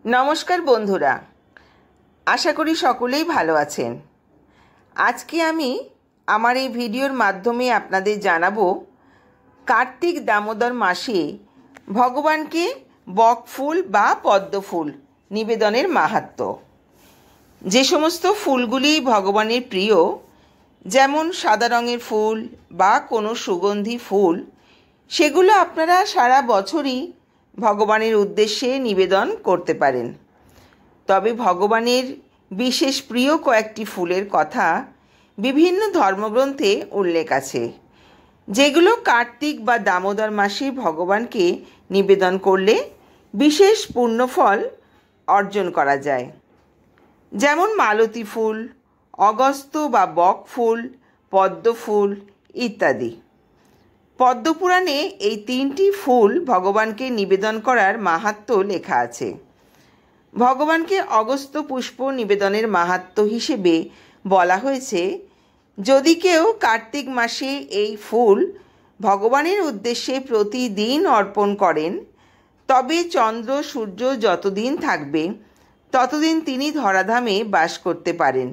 নমস্কার বন্ধুরা, আশা করি সকলেই ভালো আছেন। আজকে আমি আমার এই ভিডিওর মাধ্যমে আপনাদের জানাবো কার্তিক দামোদর মাসে ভগবানকে বকফুল বা পদ্মফুল নিবেদনের মাহাত্ম্য। যে সমস্ত ফুলগুলি ভগবানের প্রিয়, যেমন সাদা রঙের ফুল বা কোনো সুগন্ধি ফুল, সেগুলো আপনারা সারা বছরই ভগবানের উদ্দেশ্যে নিবেদন করতে পারেন। তবে ভগবানের বিশেষ প্রিয় কয়েকটি ফুলের কথা বিভিন্ন ধর্মগ্রন্থে উল্লেখ আছে, যেগুলো কার্তিক বা দামোদর মাসে ভগবানকে নিবেদন করলে বিশেষ পুণ্যফল অর্জন করা যায়। যেমন মালতী ফুল, অগস্ত্য বা বক ফুল, পদ্ম ফুল ইত্যাদি। পদ্মপুরাণে এই তিনটি ফুল ভগবানকে নিবেদন করার মাহাত্ম্য লেখা আছে। ভগবানকে অগস্ত্য পুষ্প নিবেদনের মাহাত্ম্য হিসেবে বলা হয়েছে, যদি কেউ কার্তিক মাসে এই ফুল ভগবানের উদ্দেশ্যে প্রতিদিন অর্পণ করেন, তবে চন্দ্র সূর্য যতদিন থাকবে ততদিন তিনি ধরাধামে বাস করতে পারেন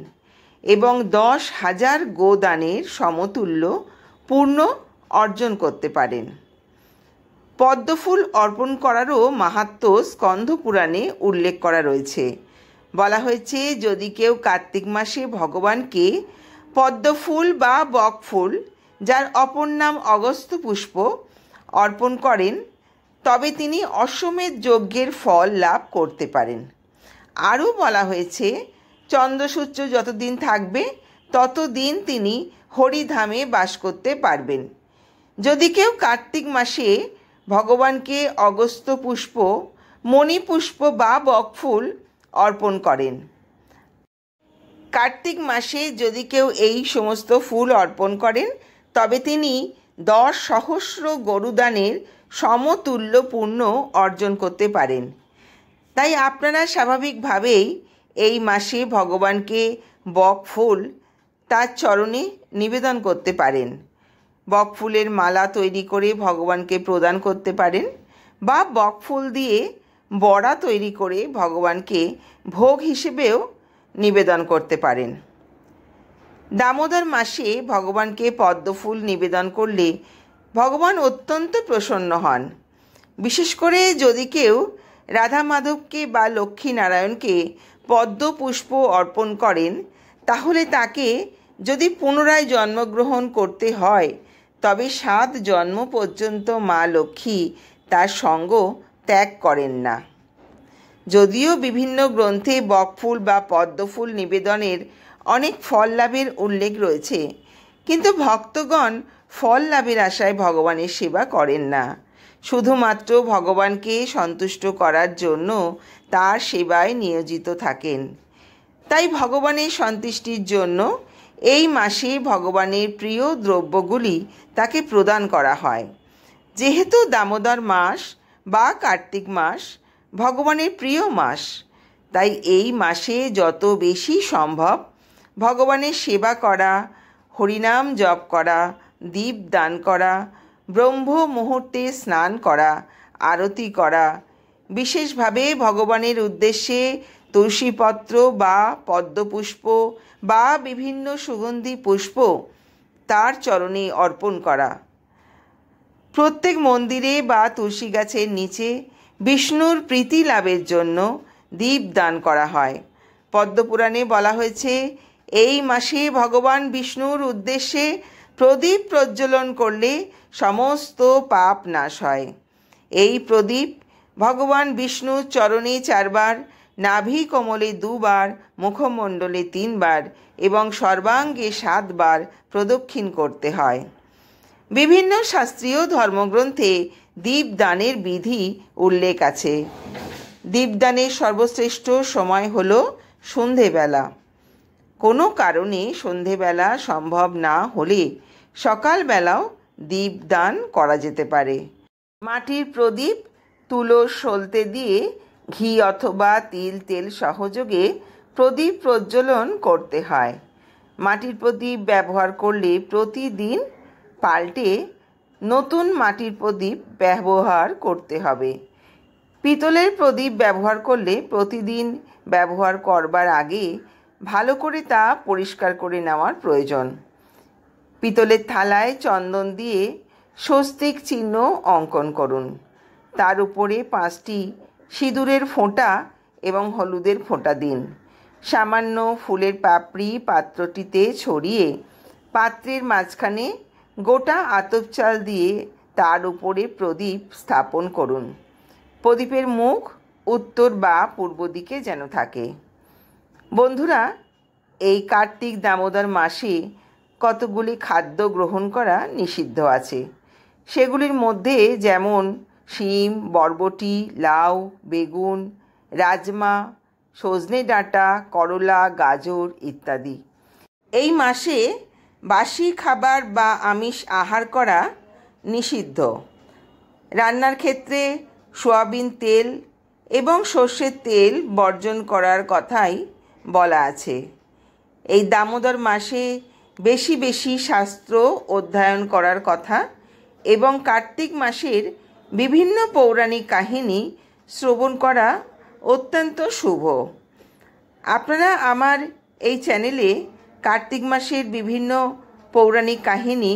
এবং 10,000 গোদানের সমতুল্য পূর্ণ অর্জন করতে পারেন। পদ্মফুল অর্পণ করারও মাহাত্ম্য স্কন্ধ পুরাণে উল্লেখ করা রয়েছে। বলা হয়েছে, যদি কেউ কার্তিক মাসে ভগবানকে পদ্মফুল বা বকফুল, যার অপর নাম অগস্ত্য পুষ্প, অর্পণ করেন, তবে তিনি অশ্বমেধ যজ্ঞের ফল লাভ করতে পারেন। আরও বলা হয়েছে, চন্দ্রসূর্য যতদিন থাকবে ততদিন তিনি হরিধামে বাস করতে পারবেন। যদি কেউ কার্তিক মাসে ভগবানকে অগস্ত্য পুষ্প, মণিপুষ্প বা বকফুল অর্পণ করেন, কার্তিক মাসে যদি কেউ এই সমস্ত ফুল অর্পণ করেন, তবে তিনি 10 সহস্র গরুদানের সমতুল্য পুণ্য অর্জন করতে পারেন। তাই আপনারা স্বাভাবিকভাবেই এই মাসে ভগবানকে বকফুল তার চরণে নিবেদন করতে পারেন। বকফুলের মালা তৈরি করে ভগবানকে প্রদান করতে পারেন, বা বকফুল দিয়ে বড়া তৈরি করে ভগবানকে ভোগ হিসেবেও নিবেদন করতে পারেন। দামোদর মাসে ভগবানকে পদ্মফুল নিবেদন করলে ভগবান অত্যন্ত প্রসন্ন হন। বিশেষ করে যদি কেউ রাধা মাধবকে বা লক্ষ্মী নারায়ণকে পদ্ম পুষ্প অর্পণ করেন, তাহলে তাকে যদি পুনরায় জন্মগ্রহণ করতে হয়, তবে 7 জন্ম পর্যন্ত মা লক্ষ্মী তার সঙ্গ ত্যাগ করেন না। যদিও বিভিন্ন গ্রন্থে বকফুল বা পদ্মফুল নিবেদনের অনেক ফল লাভের উল্লেখ রয়েছে, কিন্তু ভক্তগণ ফল লাভের আশায় ভগবানের সেবা করেন না, শুধুমাত্র ভগবানকে সন্তুষ্ট করার জন্য তার সেবায় নিয়োজিত থাকেন। তাই ভগবানের সন্তুষ্টির জন্য এই মাসে ভগবানের প্রিয় দ্রব্যগুলি তাকে প্রদান করা হয়। যেহেতু দামোদর মাস বা কার্তিক মাস ভগবানের প্রিয় মাস, তাই এই মাসে যত বেশি সম্ভব ভগবানের সেবা করা, হরিনাম জপ করা, দীপ দান করা, ব্রহ্ম মুহূর্তে স্নান করা, আরতি করা, বিশেষভাবে ভগবানের উদ্দেশ্যে তুলসীপত্র বা পদ্মপুষ্প বা বিভিন্ন সুগন্ধি পুষ্প তার চরণে অর্পণ করা। প্রত্যেক মন্দিরে বা তুলসী গাছের নিচে বিষ্ণুর প্রীতি লাভের জন্য দীপ দান করা হয়। পদ্মপুরাণে বলা হয়েছে, এই মাসে ভগবান বিষ্ণুর উদ্দেশ্যে প্রদীপ প্রজ্বলন করলে সমস্ত পাপ নাশ হয়। এই প্রদীপ ভগবান বিষ্ণুর চরণে 4 বার, নাভি কোমলে 2 বার, মুখমণ্ডলে 3 বার এবং সর্বাঙ্গে 7 বার প্রদক্ষিণ করতে হয়। বিভিন্ন শাস্ত্রীয় ধর্মগ্রন্থে দীপদানের বিধি উল্লেখ আছে। দীপদানের সর্বশ্রেষ্ঠ সময় হল সন্ধেবেলা। কোনো কারণে সন্ধেবেলা সম্ভব না হলে সকালবেলাও দীপদান করা যেতে পারে। মাটির প্রদীপ তুলোর সলতে দিয়ে ঘি অথবা তেল সহযোগে প্রদীপ প্রজ্বলন করতে হয়। মাটির প্রদীপ ব্যবহার করলে প্রতিদিন পাল্টে নতুন মাটির প্রদীপ ব্যবহার করতে হবে। পিতলের প্রদীপ ব্যবহার করলে প্রতিদিন ব্যবহার করবার আগে ভালো করে তা পরিষ্কার করে নেওয়ার প্রয়োজন। পিতলের থালায় চন্দন দিয়ে স্বস্তিক চিহ্ন অঙ্কন করুন। তার উপরে 5টি সিঁদুরের ফোঁটা এবং হলুদের ফোঁটা দিন। সামান্য ফুলের পাপড়ি পাত্রটিতে ছড়িয়ে পাত্রের মাঝখানে গোটা আতপ চাল দিয়ে তার উপরে প্রদীপ স্থাপন করুন। প্রদীপের মুখ উত্তর বা পূর্ব দিকে যেন থাকে। বন্ধুরা, এই কার্তিক দামোদর মাসে কতগুলি খাদ্য গ্রহণ করা নিষিদ্ধ আছে। সেগুলির মধ্যে যেমন শিম, বরবটি, লাউ, বেগুন, রাজমা, সজনে ডাঁটা, করলা, গাজর ইত্যাদি। এই মাসে বাসি খাবার বা আমিষ আহার করা নিষিদ্ধ। রান্নার ক্ষেত্রে সয়াবিন তেল এবং সর্ষের তেল বর্জন করার কথাই বলা আছে। এই দামোদর মাসে বেশি বেশি শাস্ত্র অধ্যয়ন করার কথা এবং কার্তিক মাসের বিভিন্ন পৌরাণিক কাহিনী শ্রবণ করা অত্যন্ত শুভ। আপনারা আমার এই চ্যানেলে কার্তিক মাসের বিভিন্ন পৌরাণিক কাহিনী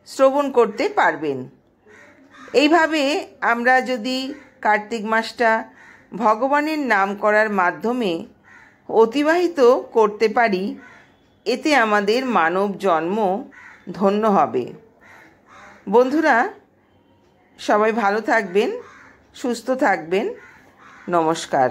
শ্রবণ করতে পারবেন। এইভাবে আমরা যদি কার্তিক মাসটা ভগবানের নাম করার মাধ্যমে অতিবাহিত করতে পারি, এতে আমাদের মানব জন্ম ধন্য হবে। বন্ধুরা, সবাই ভালো থাকবেন, সুস্থ থাকবেন। নমস্কার।